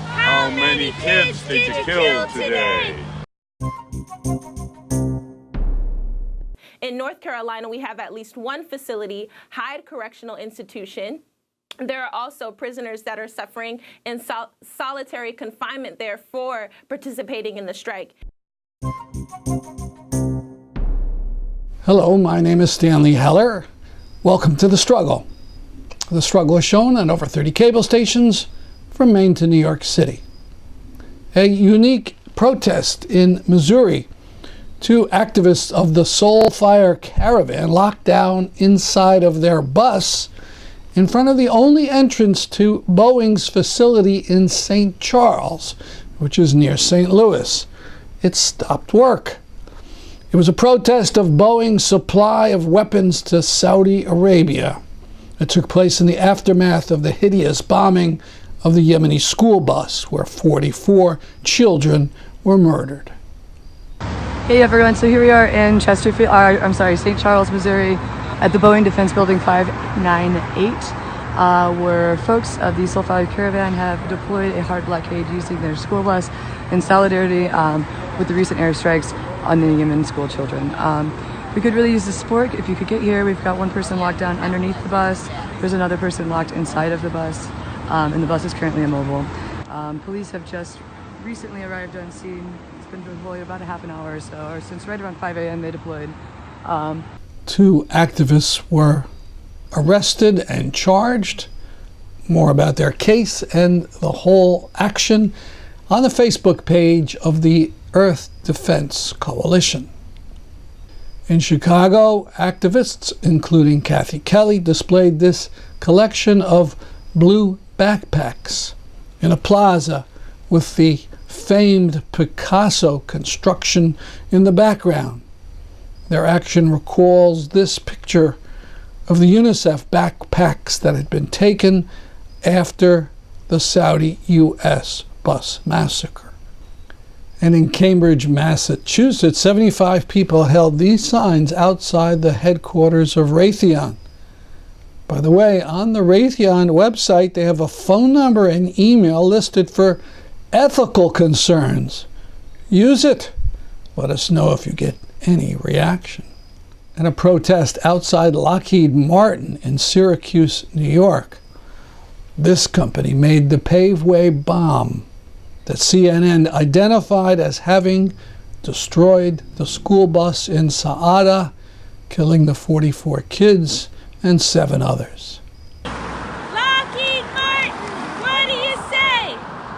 How many kids did you kill today? In North Carolina, we have at least one facility, Hyde Correctional Institution. There are also prisoners that are suffering in solitary confinement there for participating in the strike. Hello, my name is Stanley Heller. Welcome to The Struggle. The Struggle is shown on over 30 cable stations from Maine to New York City. A unique protest in Missouri. Two activists of the Soul Fire Caravan locked down inside of their bus in front of the only entrance to Boeing's facility in St. Charles, which is near St. Louis. It stopped work. It was a protest of Boeing's supply of weapons to Saudi Arabia. It took place in the aftermath of the hideous bombing of the Yemeni school bus, where 44 children were murdered. Hey everyone, so here we are in St. Charles, Missouri, at the Boeing Defense Building 598, where folks of the Soul Fire Caravan have deployed a hard blockade using their school bus in solidarity with the recent airstrikes on the Yemen school children. We could really use the support if you could get here. We've got one person locked down underneath the bus. There's another person locked inside of the bus, and the bus is currently immobile. Police have just recently arrived on scene. It's been deployed about a half an hour or so, or since right around 5 a.m. they deployed. Two activists were arrested and charged. More about their case and the whole action on the Facebook page of the Earth Defense Coalition. In Chicago, activists, including Kathy Kelly, displayed this collection of blue backpacks in a plaza with the famed Picasso construction in the background. Their action recalls this picture of the UNICEF backpacks that had been taken after the Saudi-U.S. bus massacre. And in Cambridge, Massachusetts, 75 people held these signs outside the headquarters of Raytheon. By the way, on the Raytheon website, they have a phone number and email listed for ethical concerns. Use it. Let us know if you get any reaction. And a protest outside Lockheed Martin in Syracuse, New York. This company made the paveway bomb that CNN identified as having destroyed the school bus in Saada, killing the 44 kids and 7 others. Lockheed Martin, what do you say?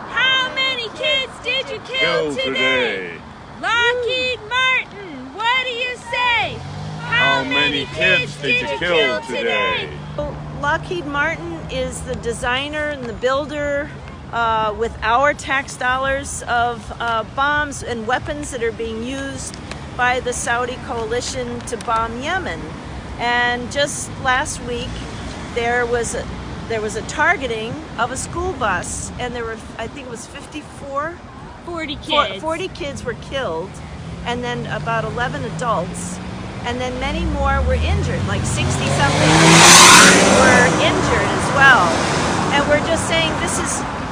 How many kids did you kill today? Lockheed Martin, what do you say? How many kids did you kill today? Lockheed Martin is the designer and the builder with our tax dollars of bombs and weapons that are being used by the Saudi coalition to bomb Yemen. And just last week there was a targeting of a school bus, and there were, I think it was 40 kids. 40 kids were killed, and then about 11 adults, and then many more were injured, like 60-something were injured as well. And we're just saying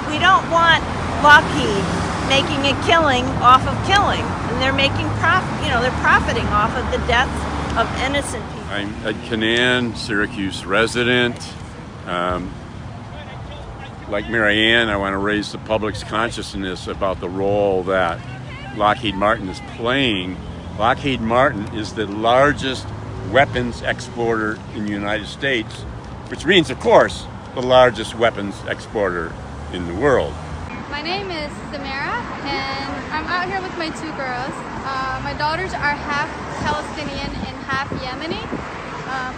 we don't want Lockheed making a killing off of killing, and they're making they're profiting off of the death of innocent people. I'm Ed Canan, Syracuse resident. Like Mary Ann, I want to raise the public's consciousness about the role that Lockheed Martin is playing. Lockheed Martin is the largest weapons exporter in the United States, which means, of course, the largest weapons exporter in the world. My name is Samara, and I'm out here with my 2 girls. My daughters are half Palestinian and half Yemeni,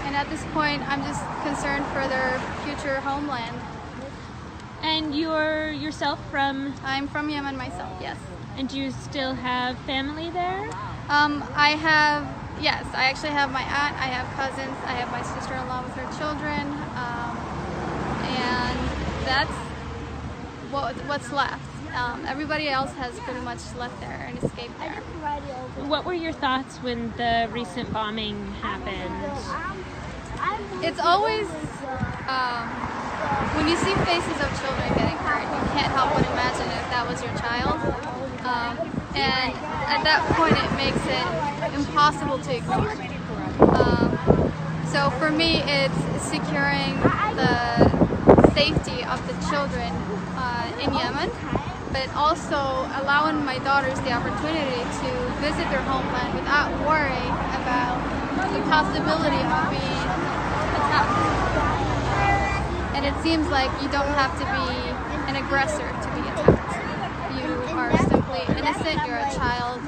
and at this point I'm just concerned for their future homeland. And you're yourself from? I'm from Yemen myself, yes. And do you still have family there? I have yes, I actually have my aunt, I have cousins, I have my sister-in-law with her children, and that's what's left. Everybody else has pretty much left there and escaped there. What were your thoughts when the recent bombing happened? It's always, when you see faces of children getting hurt, you can't help but imagine if that was your child. And at that point it makes it impossible to ignore. So for me it's securing the safety of the children in Yemen, but also allowing my daughters the opportunity to visit their homeland without worrying about the possibility of being attacked. And it seems like you don't have to be an aggressor to be attacked. You are simply innocent, you're a child,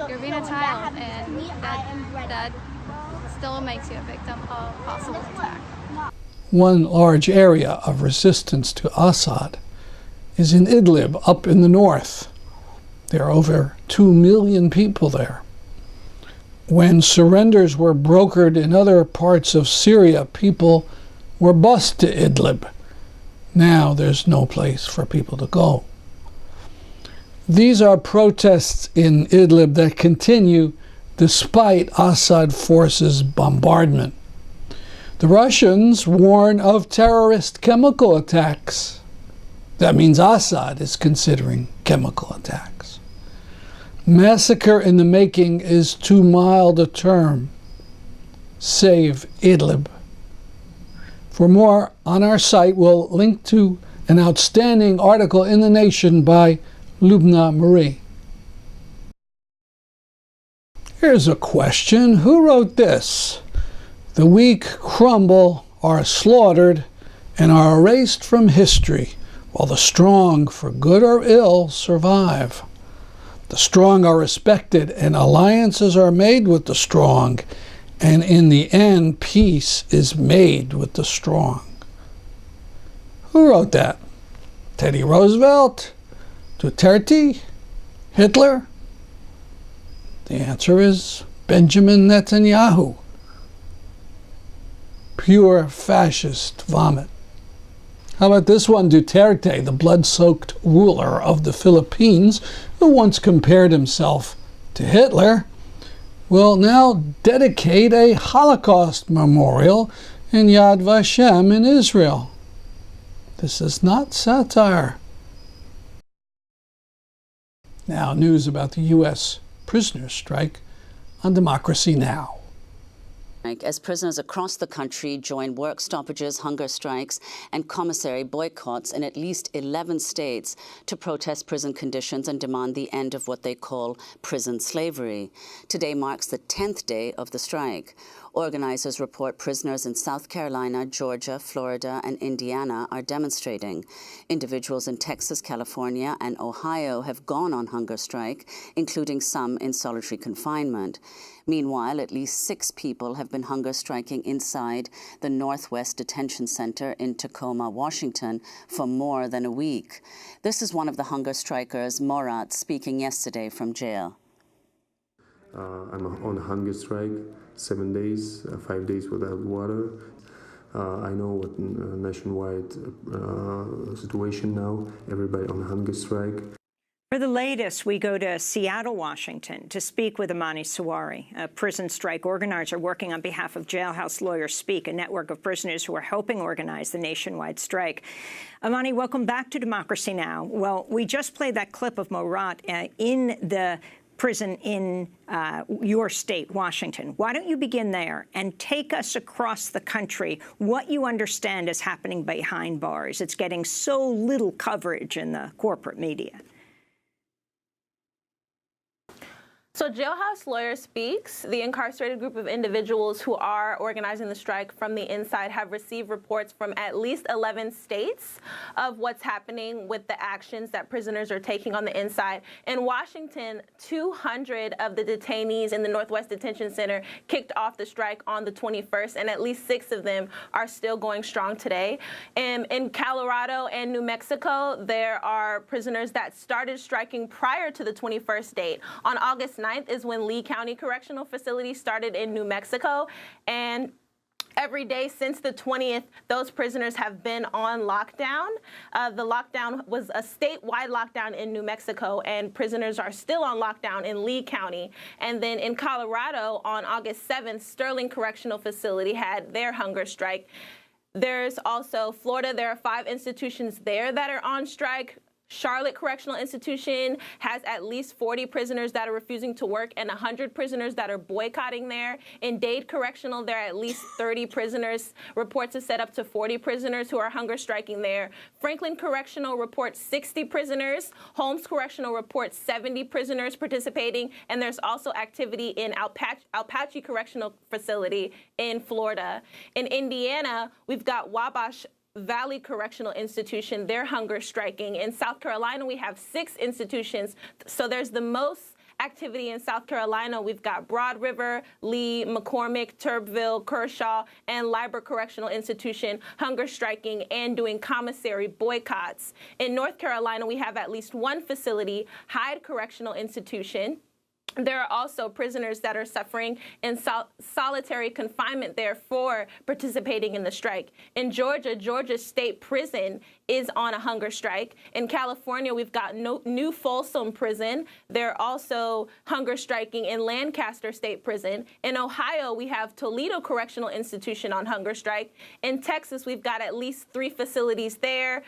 you're being a child, and that still makes you a victim of possible attack. One large area of resistance to Assad is in Idlib, up in the north. There are over 2 million people there. When surrenders were brokered in other parts of Syria, people were bused to Idlib. Now there's no place for people to go. These are protests in Idlib that continue despite Assad forces' bombardment. The Russians warn of terrorist chemical attacks. That means Assad is considering chemical attacks. Massacre in the making is too mild a term. Save Idlib. For more on our site, we'll link to an outstanding article in The Nation by Lubna Marie. Here's a question. Who wrote this? The weak crumble, are slaughtered, and are erased from history, while the strong, for good or ill, survive. The strong are respected, and alliances are made with the strong, and in the end, peace is made with the strong. Who wrote that? Teddy Roosevelt? Duterte? Hitler? The answer is Benjamin Netanyahu. Pure fascist vomit. How about this one? Duterte, the blood-soaked ruler of the Philippines, who once compared himself to Hitler, will now dedicate a Holocaust memorial in Yad Vashem in Israel. This is not satire. Now, news about the U.S. prisoners' strike on Democracy Now! As prisoners across the country join work stoppages, hunger strikes, and commissary boycotts in at least 11 states to protest prison conditions and demand the end of what they call prison slavery. Today marks the 10th day of the strike. Organizers report prisoners in South Carolina, Georgia, Florida, and Indiana are demonstrating. Individuals in Texas, California, and Ohio have gone on hunger strike, including some in solitary confinement. Meanwhile, at least 6 people have been hunger striking inside the Northwest Detention Center in Tacoma, Washington, for more than a week. This is one of the hunger strikers, Morat, speaking yesterday from jail. I'm on a hunger strike, 7 days, 5 days without water. I know what nationwide situation now, everybody on a hunger strike. For the latest, we go to Seattle, Washington, to speak with Amani Sawari, a prison strike organizer working on behalf of Jailhouse Lawyers Speak, a network of prisoners who are helping organize the nationwide strike. Amani, welcome back to Democracy Now! Well, we just played that clip of Morat in the prison in your state, Washington. Why don't you begin there and take us across the country what you understand is happening behind bars? It's getting so little coverage in the corporate media. So Jailhouse Lawyers Speaks, the incarcerated group of individuals who are organizing the strike from the inside, have received reports from at least 11 states of what's happening with the actions that prisoners are taking on the inside. In Washington, 200 of the detainees in the Northwest Detention Center kicked off the strike on the 21st, and at least 6 of them are still going strong today. In Colorado and New Mexico, there are prisoners that started striking prior to the 21st date. On August 9th is when Lee County Correctional Facility started in New Mexico, and every day since the 20th, those prisoners have been on lockdown. The lockdown was a statewide lockdown in New Mexico, and prisoners are still on lockdown in Lee County. And then in Colorado, on August 7th, Sterling Correctional Facility had their hunger strike. There's also Florida. There are 5 institutions there that are on strike. Charlotte Correctional Institution has at least 40 prisoners that are refusing to work and 100 prisoners that are boycotting there. In Dade Correctional, there are at least 30 prisoners. Reports have said up to 40 prisoners who are hunger striking there. Franklin Correctional reports 60 prisoners. Holmes Correctional reports 70 prisoners participating. And there's also activity in Apache Correctional Facility in Florida. In Indiana, we've got Wabash Valley Correctional Institution, they're hunger striking. In South Carolina, we have 6 institutions. So there's the most activity in South Carolina. We've got Broad River, Lee, McCormick, Turbeville, Kershaw, and Liber Correctional Institution hunger striking and doing commissary boycotts. In North Carolina, we have at least 1 facility, Hyde Correctional Institution. There are also prisoners that are suffering in solitary confinement there for participating in the strike. In Georgia, Georgia State Prison is on a hunger strike. In California, we've got New Folsom Prison. They're also hunger striking in Lancaster State Prison. In Ohio, we have Toledo Correctional Institution on hunger strike. In Texas, we've got at least 3 facilities there.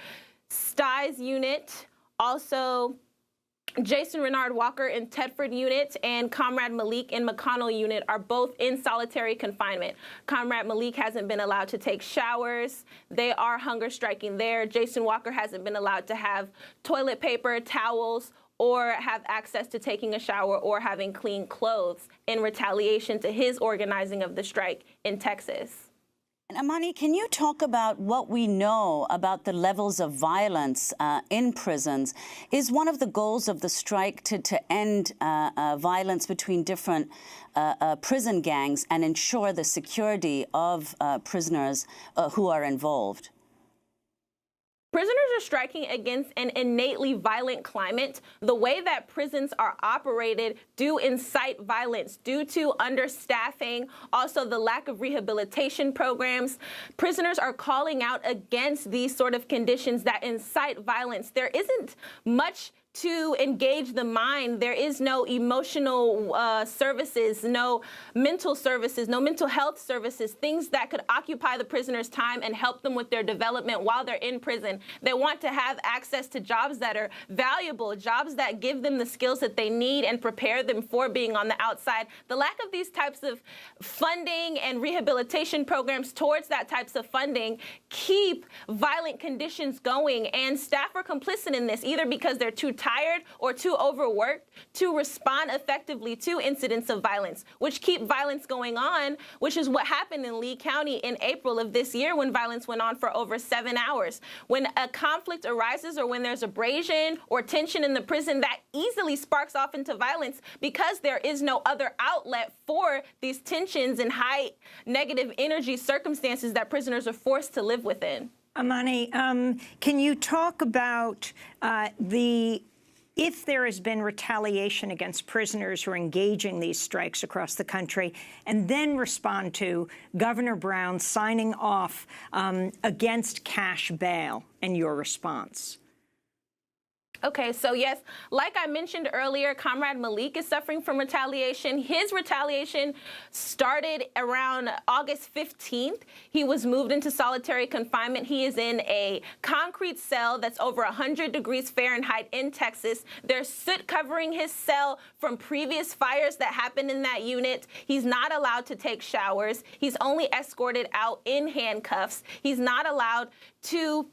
Styes Unit, also Jason Renard Walker in Tedford Unit and Comrade Malik in McConnell Unit are both in solitary confinement. Comrade Malik hasn't been allowed to take showers. They are hunger striking there. Jason Walker hasn't been allowed to have toilet paper, towels, or have access to taking a shower or having clean clothes in retaliation to his organizing of the strike in Texas. And Amani, can you talk about what we know about the levels of violence in prisons? Is one of the goals of the strike to end violence between different prison gangs and ensure the security of prisoners who are involved? Prisoners are striking against an innately violent climate. The way that prisons are operated do incite violence due to understaffing, also the lack of rehabilitation programs. Prisoners are calling out against these sort of conditions that incite violence. There isn't much to engage the mind. There is no emotional services, no mental services, no mental health services, things that could occupy the prisoner's time and help them with their development while they're in prison. They want to have access to jobs that are valuable, jobs that give them the skills that they need and prepare them for being on the outside. The lack of these types of funding and rehabilitation programs towards that types of funding keep violent conditions going, and staff are complicit in this, either because they're too tired or too overworked to respond effectively to incidents of violence, which keep violence going on, which is what happened in Lee County in April of this year when violence went on for over 7 hours. When a conflict arises or when there's abrasion or tension in the prison, that easily sparks off into violence because there is no other outlet for these tensions and high negative energy circumstances that prisoners are forced to live within. Amani, can you talk about if there has been retaliation against prisoners who are engaging these strikes across the country, and then respond to Governor Brown signing off against cash bail and your response? Okay, so yes, like I mentioned earlier, Comrade Malik is suffering from retaliation. His retaliation started around August 15th. He was moved into solitary confinement. He is in a concrete cell that's over 100 degrees Fahrenheit in Texas. There's soot covering his cell from previous fires that happened in that unit. He's not allowed to take showers. He's only escorted out in handcuffs. He's not allowed to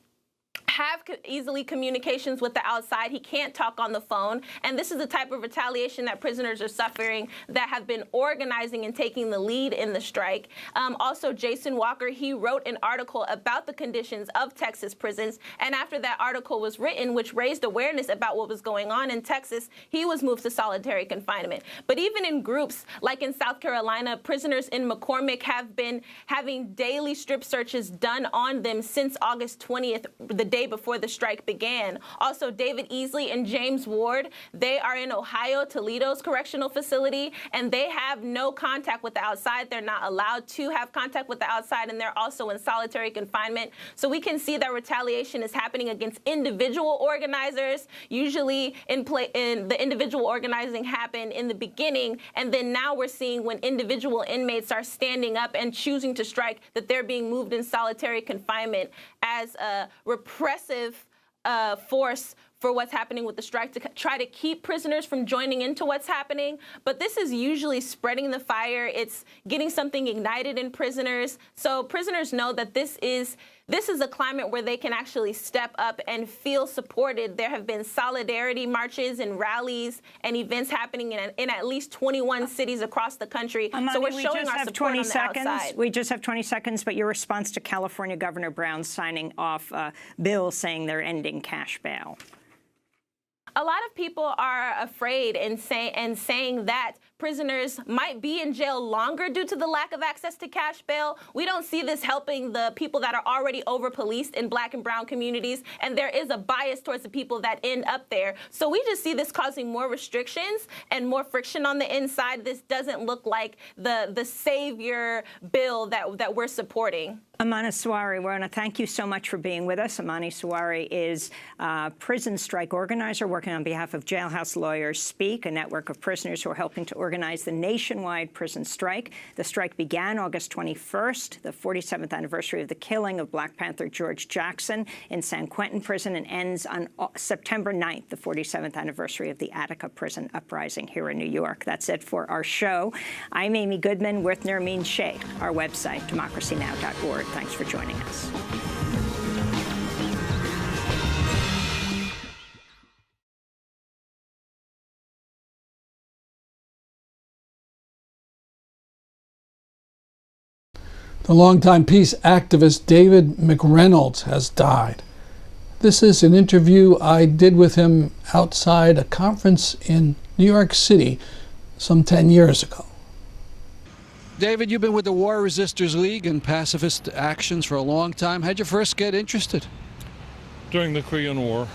have easily communications with the outside. He can't talk on the phone. And this is the type of retaliation that prisoners are suffering that have been organizing and taking the lead in the strike. Also, Jason Walker, he wrote an article about the conditions of Texas prisons. And after that article was written, which raised awareness about what was going on in Texas, he was moved to solitary confinement. But even in groups like in South Carolina, prisoners in McCormick have been having daily strip searches done on them since August 20th, the day day before the strike began. Also, David Easley and James Ward, they are in Ohio, Toledo's correctional facility, and they have no contact with the outside. They're not allowed to have contact with the outside, and they're also in solitary confinement. So we can see that retaliation is happening against individual organizers. Usually the individual organizing happened in the beginning, and then now we're seeing when individual inmates are standing up and choosing to strike that they're being moved in solitary confinement as a repressive force for what's happening with the strike, to try to keep prisoners from joining into what's happening. But this is usually spreading the fire. It's getting something ignited in prisoners. So prisoners know that this is a climate where they can actually step up and feel supported. There have been solidarity marches and rallies and events happening in at least 21 cities across the country. Amani, so we're showing our support on the outside. We just have 20 seconds, but your response to California Governor Brown signing off a bill saying they're ending cash bail. A lot of people are afraid and saying that prisoners might be in jail longer due to the lack of access to cash bail. We don't see this helping the people that are already over-policed in Black and brown communities, and there is a bias towards the people that end up there. So we just see this causing more restrictions and more friction on the inside. This doesn't look like the savior bill that we're supporting. Amani Sawari, we want to thank you so much for being with us. Amani Sawari is a prison strike organizer working on behalf of Jailhouse Lawyers Speak, a network of prisoners who are helping to organize the nationwide prison strike. The strike began August 21st, the 47th anniversary of the killing of Black Panther George Jackson in San Quentin prison, and ends on September 9th, the 47th anniversary of the Attica prison uprising here in New York. That's it for our show. I'm Amy Goodman with Nermeen Sheikh. Our website, democracynow.org. Thanks for joining us. The longtime peace activist David McReynolds has died. This is an interview I did with him outside a conference in New York City some 10 years ago. David, you've been with the War Resisters League and pacifist actions for a long time. How'd you first get interested? During the Korean War.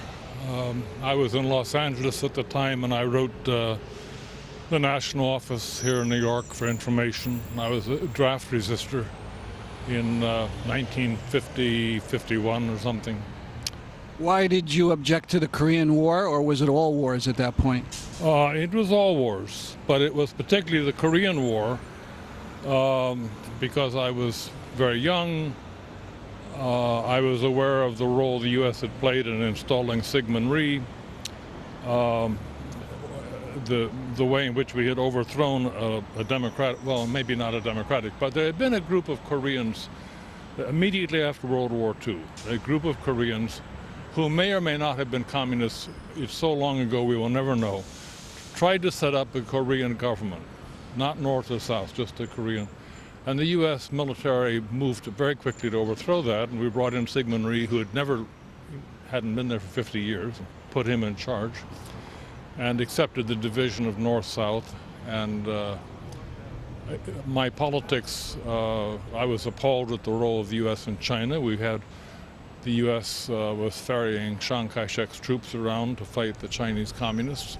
I was in Los Angeles at the time, and I wrote the national office here in New York for information. I was a draft resistor in 1950-51 or something. Why did you object to the Korean War, or was it all wars at that point? It was all wars, but it was particularly the Korean War. Because I was very young, I was aware of the role the U.S. had played in installing Syngman Rhee, the way in which we had overthrown a democratic, well, maybe not a democratic, but there had been a group of Koreans immediately after World War II, a group of Koreans who may or may not have been communists. It's so long ago we will never know, tried to set up a Korean government. Not North or South, just a Korean. And the U.S. military moved very quickly to overthrow that, and we brought in Syngman Rhee, who hadn't been there for 50 years, put him in charge, and accepted the division of North-South. And my politics, I was appalled at the role of the U.S. in China. The U.S. was ferrying Chiang Kai-shek's troops around to fight the Chinese communists.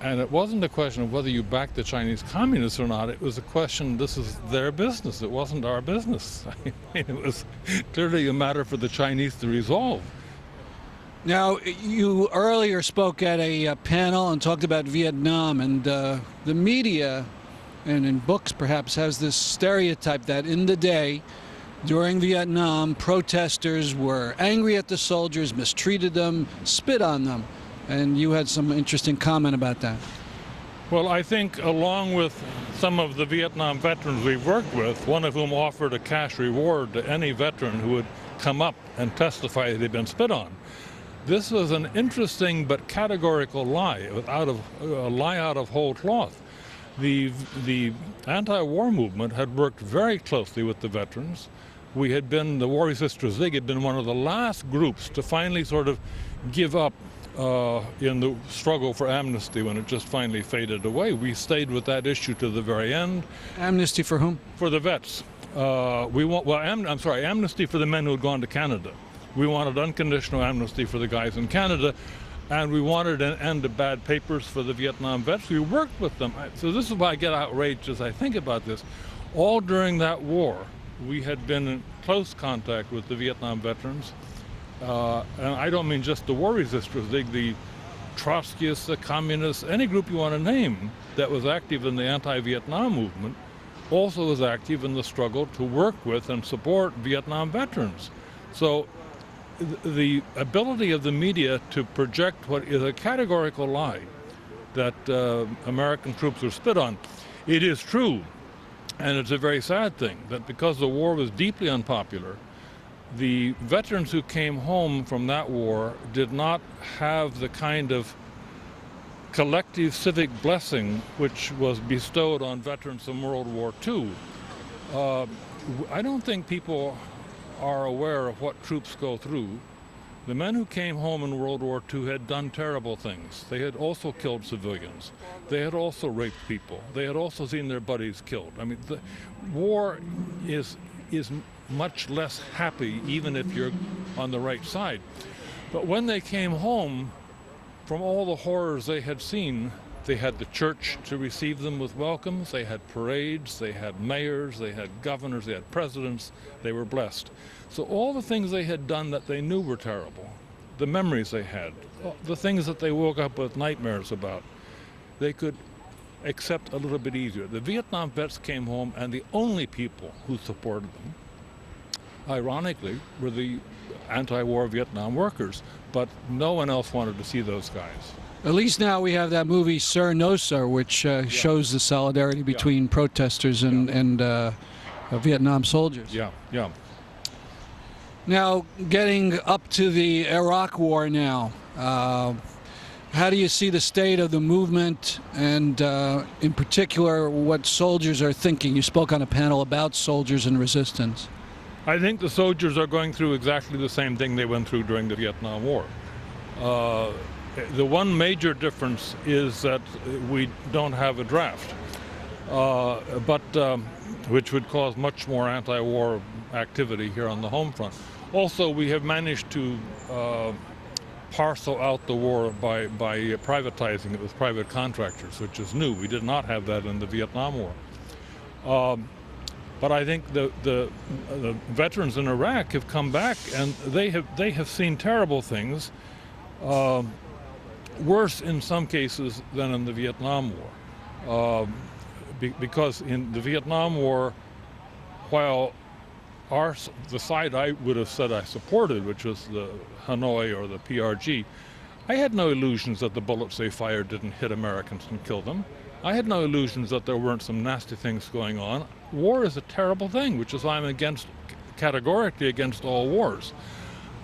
And it wasn't a question of whether you backed the Chinese communists or not. It was a question, this is their business. It wasn't our business. I mean, it was clearly a matter for the Chinese to resolve. Now, you earlier spoke at a panel and talked about Vietnam, and the media, and in books perhaps, has this stereotype that in the day, during Vietnam, protesters were angry at the soldiers, mistreated them, spit on them. And you had some interesting comment about that. Well, I think along with some of the Vietnam veterans we've worked with, one of whom offered a cash reward to any veteran who would come up and testify that they'd been spit on. This was an interesting but categorical lie, a lie out of whole cloth. The anti-war movement had worked very closely with the veterans. The War Resisters League had been one of the last groups to finally sort of give up in the struggle for amnesty when it just finally faded away. We stayed with that issue to the very end. Amnesty for whom? For the vets. Amnesty for the men who had gone to Canada. We wanted unconditional amnesty for the guys in Canada, and we wanted an end to bad papers for the Vietnam vets. We worked with them. So this is why I get outraged as I think about this. All during that war, we had been in close contact with the Vietnam veterans. And I don't mean just the war resistors, the Trotskyists, the communists, any group you want to name that was active in the anti-Vietnam movement also was active in the struggle to work with and support Vietnam veterans. So the ability of the media to project what is a categorical lie that American troops were spit on, it is true, and it's a very sad thing, that because the war was deeply unpopular, the veterans who came home from that war did not have the kind of collective civic blessing which was bestowed on veterans of World War II. I don't think people are aware of what troops go through. The men who came home in World War II had done terrible things. They had also killed civilians. They had also raped people. They had also seen their buddies killed. I mean, the war is much less happy, even if you're on the right side. But when they came home from all the horrors they had seen, they had the church to receive them with welcomes, they had parades, they had mayors, they had governors, they had presidents, they were blessed. So all the things they had done that they knew were terrible, the memories they had, the things that they woke up with nightmares about, they could accept a little bit easier. The Vietnam vets came home, and the only people who supported them, ironically, were the anti-war Vietnam workers, but no one else wanted to see those guys. At least now we have that movie Sir No Sir, which shows the solidarity between protesters and Vietnam soldiers. Yeah, yeah. Now, getting up to the Iraq War now, how do you see the state of the movement and, in particular, what soldiers are thinking? You spoke on a panel about soldiers and resistance. I think the soldiers are going through exactly the same thing they went through during the Vietnam War. The one major difference is that we don't have a draft, which would cause much more anti-war activity here on the home front. Also, we have managed to parcel out the war by privatizing it with private contractors, which is new. We did not have that in the Vietnam War. But I think the veterans in Iraq have come back, and they have seen terrible things, worse in some cases than in the Vietnam War. Because in the Vietnam War, while the side I would have said I supported, which was the Hanoi or the PRG, I had no illusions that the bullets they fired didn't hit Americans and kill them. I had no illusions that there weren't some nasty things going on. War is a terrible thing, which is why I'm categorically against all wars.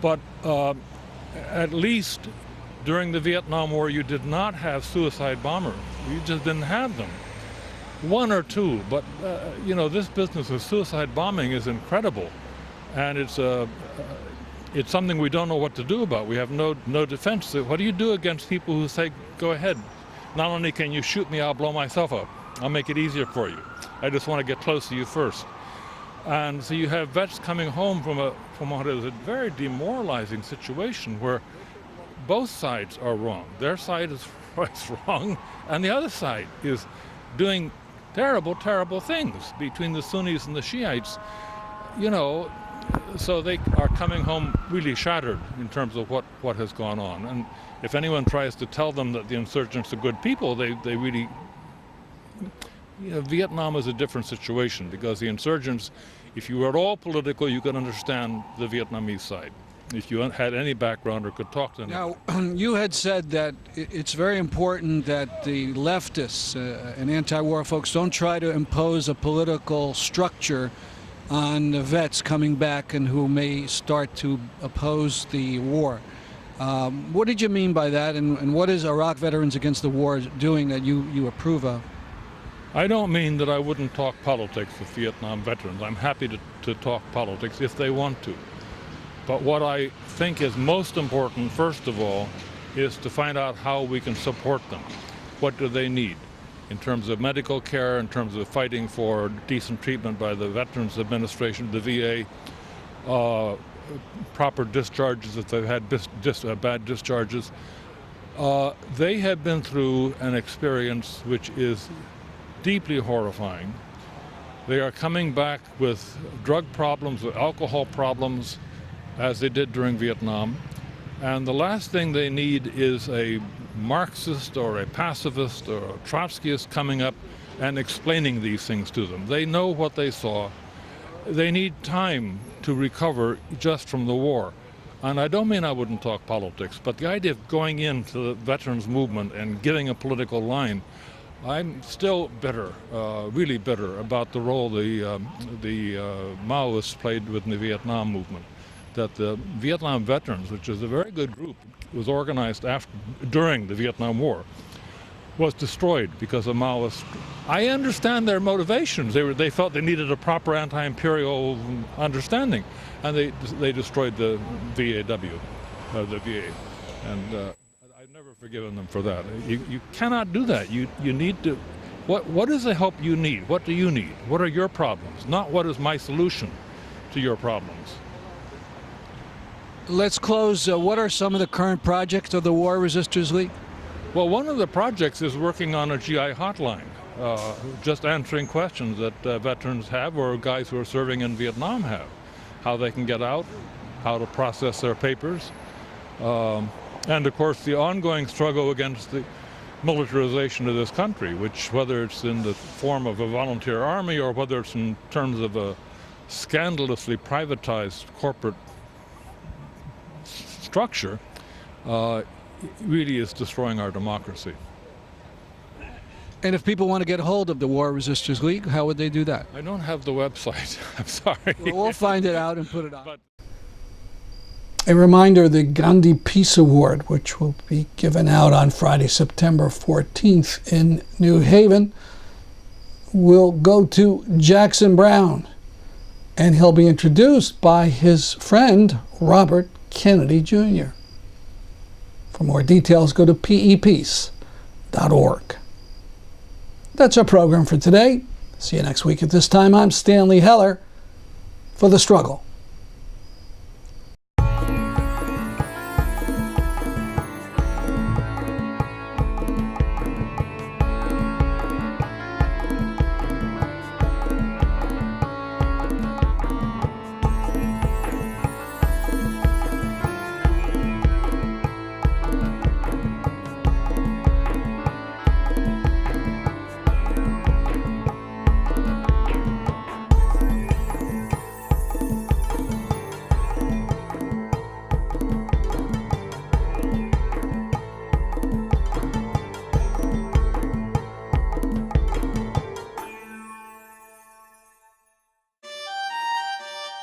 But at least during the Vietnam War, you did not have suicide bombers. You just didn't have them. One or two, but this business of suicide bombing is incredible, and it's something we don't know what to do about. We have no defense. What do you do against people who say, "Go ahead. Not only can you shoot me, I'll blow myself up. I'll make it easier for you. I just want to get close to you first." And so you have vets coming home from what is a very demoralizing situation where both sides are wrong. Their side is wrong, and the other side is doing terrible, terrible things between the Sunnis and the Shiites. So they are coming home really shattered in terms of what has gone on. And if anyone tries to tell them that the insurgents are good people, they really... Vietnam is a different situation because the insurgents, if you were at all political, you could understand the Vietnamese side. If you had any background or could talk to them. Now, you had said that it's very important that the leftists and anti-war folks don't try to impose a political structure on the vets coming back and who may start to oppose the war. What did you mean by that, and what is Iraq Veterans Against the War doing that you approve of? I don't mean that I wouldn't talk politics with Vietnam veterans. I'm happy to talk politics if they want to. But what I think is most important, first of all, is to find out how we can support them. What do they need in terms of medical care, in terms of fighting for decent treatment by the Veterans Administration, the VA, proper discharges, if they've had bad discharges. They have been through an experience which is deeply horrifying. They are coming back with drug problems, with alcohol problems, as they did during Vietnam. And the last thing they need is a Marxist or a pacifist or a Trotskyist coming up and explaining these things to them. They know what they saw. They need time to recover just from the war. And I don't mean I wouldn't talk politics, but the idea of going into the veterans movement and getting a political line, I'm still bitter, really bitter, about the role the Maoists played within the Vietnam movement. That the Vietnam veterans, which is a very good group, was organized during the Vietnam War, was destroyed because of Maoists. I understand their motivations. They felt they needed a proper anti-imperial understanding, and they destroyed the VAW, the VA, and I've never forgiven them for that. You cannot do that. You need to. What is the help you need? What do you need? What are your problems? Not what is my solution to your problems. Let's close. What are some of the current projects of the War Resisters League? Well, one of the projects is working on a GI hotline, just answering questions that veterans have or guys who are serving in Vietnam have. How they can get out, how to process their papers, and of course the ongoing struggle against the militarization of this country, which whether it's in the form of a volunteer army or whether it's in terms of a scandalously privatized corporate structure, really is destroying our democracy. And if people want to get hold of the War Resisters League, how would they do that? I don't have the website. I'm sorry. Well, we'll find it out and put it on. A reminder, the Gandhi Peace Award, which will be given out on Friday, September 14th in New Haven, will go to Jackson Brown. And he'll be introduced by his friend, Robert Kennedy Jr. For more details, go to peace.org. That's our program for today. See you next week at this time. I'm Stanley Heller for The Struggle.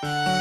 you.